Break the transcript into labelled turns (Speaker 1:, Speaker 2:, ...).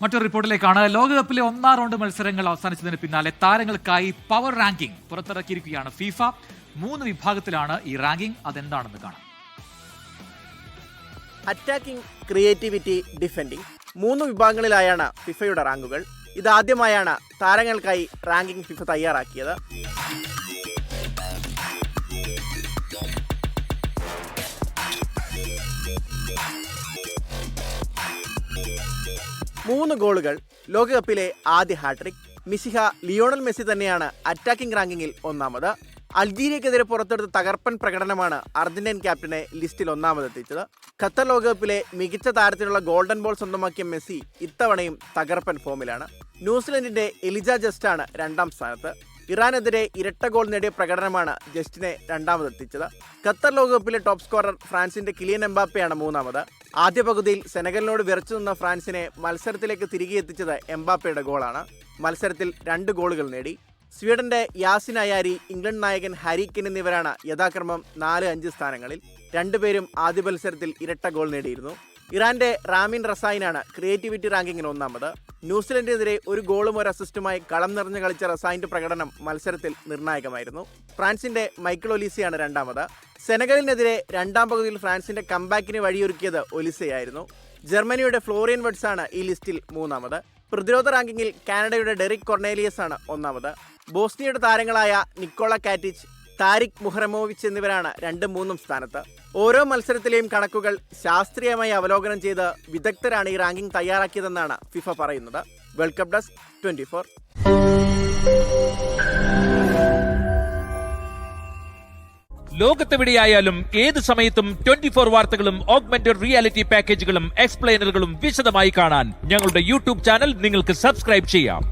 Speaker 1: മറ്റൊരു റിപ്പോർട്ടിലേക്കാണ്. ലോകകപ്പിലെ ഒന്നാം റൗണ്ട് മത്സരങ്ങൾ അവസാനിച്ചതിന് പിന്നാലെ താരങ്ങൾക്കായി പവർ റാങ്കിംഗ് പുറത്തിറക്കിയിരിക്കുകയാണ് ഫിഫ. 3 വിഭാഗത്തിലാണ് ഈ റാങ്കിംഗ്. അതെന്താണെന്ന് കാണാം.
Speaker 2: Attacking, creativity, defending 3 വിഭാഗങ്ങളിലായാണ് ഫിഫയുടെ റാങ്കുകൾ. ഇതാദ്യമായാണ് താരങ്ങൾക്കായി റാങ്കിംഗ് ഫിഫ തയ്യാറാക്കിയത്. മൂന്ന് ഗോളുകൾ, ലോകകപ്പിലെ ആദ്യ ഹാട്രിക്. മിശിഹ ലിയോണൽ മെസ്സി തന്നെയാണ് അറ്റാക്കിംഗ് റാങ്കിങ്ങിൽ ഒന്നാമത്. അൾജീരിയക്കെതിരെ പുറത്തെടുത്ത തകർപ്പൻ പ്രകടനമാണ് അർജന്റീൻ ക്യാപ്റ്റനെ ലിസ്റ്റിൽ ഒന്നാമതെത്തിച്ചത്. ഖത്തർ ലോകകപ്പിലെ മികച്ച താരത്തിനുള്ള ഗോൾഡൻ ബോൾ സ്വന്തമാക്കിയ മെസ്സി ഇത്തവണയും തകർപ്പൻ ഫോമിലാണ്. ന്യൂസിലൻഡിന്റെ എലിജ ജസ്റ്റാണ് 2ാം സ്ഥാനത്ത്. ഇറാനെതിരെ ഇരട്ട ഗോൾ നേടിയ പ്രകടനമാണ് ജസ്റ്റിനെ 2ാമതെത്തിച്ചത്. ഖത്തർ ലോകകപ്പിലെ ടോപ്പ് സ്കോറർ ഫ്രാൻസിന്റെ കിലിയൻ എംബാപ്പയാണ് 3ാമത്. ആദ്യ പകുതിയിൽ സെനഗലിനോട് വിറച്ചു നിന്ന ഫ്രാൻസിനെ മത്സരത്തിലേക്ക് തിരികെ എത്തിച്ചത് എംബാപ്പയുടെ ഗോളാണ്. മത്സരത്തിൽ 2 ഗോളുകൾ നേടി. സ്വീഡന്റെ യാസിൻ അയാരി, ഇംഗ്ലണ്ട് നായകൻ ഹാരി കെയ്ൻ എന്നിവരാണ് യഥാക്രമം 4, 5 സ്ഥാനങ്ങളിൽ. 2 പേരും ആദ്യ മത്സരത്തിൽ ഇരട്ട ഗോൾ നേടിയിരുന്നു. ഇറാന്റെ റാമിൻ റസായിനാണ് ക്രിയേറ്റിവിറ്റി റാങ്കിങ്ങിൽ 1ാമത്. ന്യൂസിലൻഡിനെതിരെ 1 ഗോളും 1 അസിസ്റ്റുമായി കളം നിറഞ്ഞു കളിച്ച റസായിന്റെ പ്രകടനം മത്സരത്തിൽ നിർണായകമായിരുന്നു. ഫ്രാൻസിന്റെ മൈക്കിൾ ഒലീസയാണ് 2ാമത്. സെനഗലിനെതിരെ 2ാം പകുതിയിൽ ഫ്രാൻസിന്റെ കംബാക്കിന് വഴിയൊരുക്കിയത് ഒലിസയായിരുന്നു. ജർമ്മനിയുടെ ഫ്ലോറിയൻ വെഡ്സ് ആണ് ഈ ലിസ്റ്റിൽ 3ാമത്. പ്രതിരോധ റാങ്കിങ്ങിൽ കാനഡയുടെ ഡെറിക് കൊർണേലിയസ് ആണ് 1ാമത്. ബോസ്നിയയുടെ താരങ്ങളായ നിക്കോള കാറ്റിച്ച്, താരിഖ് മുഹറമോവിച്ച് എന്നിവരാണ് 2ഉം 3ഉം സ്ഥാനത്ത്. ഓരോ മത്സരത്തിലെയും കണക്കുകൾ ശാസ്ത്രീയമായി അവലോകനം ചെയ്ത് വിദഗ്ധരാണ് ഈ റാങ്കിംഗ് തയ്യാറാക്കിയതെന്നാണ് ഫിഫ പറയുന്നത്. World cup desk 24.
Speaker 3: ലോകത്തെവിടെയായാലും ഏത് സമയത്തും 24 വാർത്തകളും ഓഗ്മെന്റഡ് റിയാലിറ്റി പാക്കേജുകളും എക്സ്പ്ലെയിനറുകളും വിശദമായി കാണാൻ ഞങ്ങളുടെ യൂട്യൂബ് ചാനൽ നിങ്ങൾക്ക് സബ്സ്ക്രൈബ് ചെയ്യാം.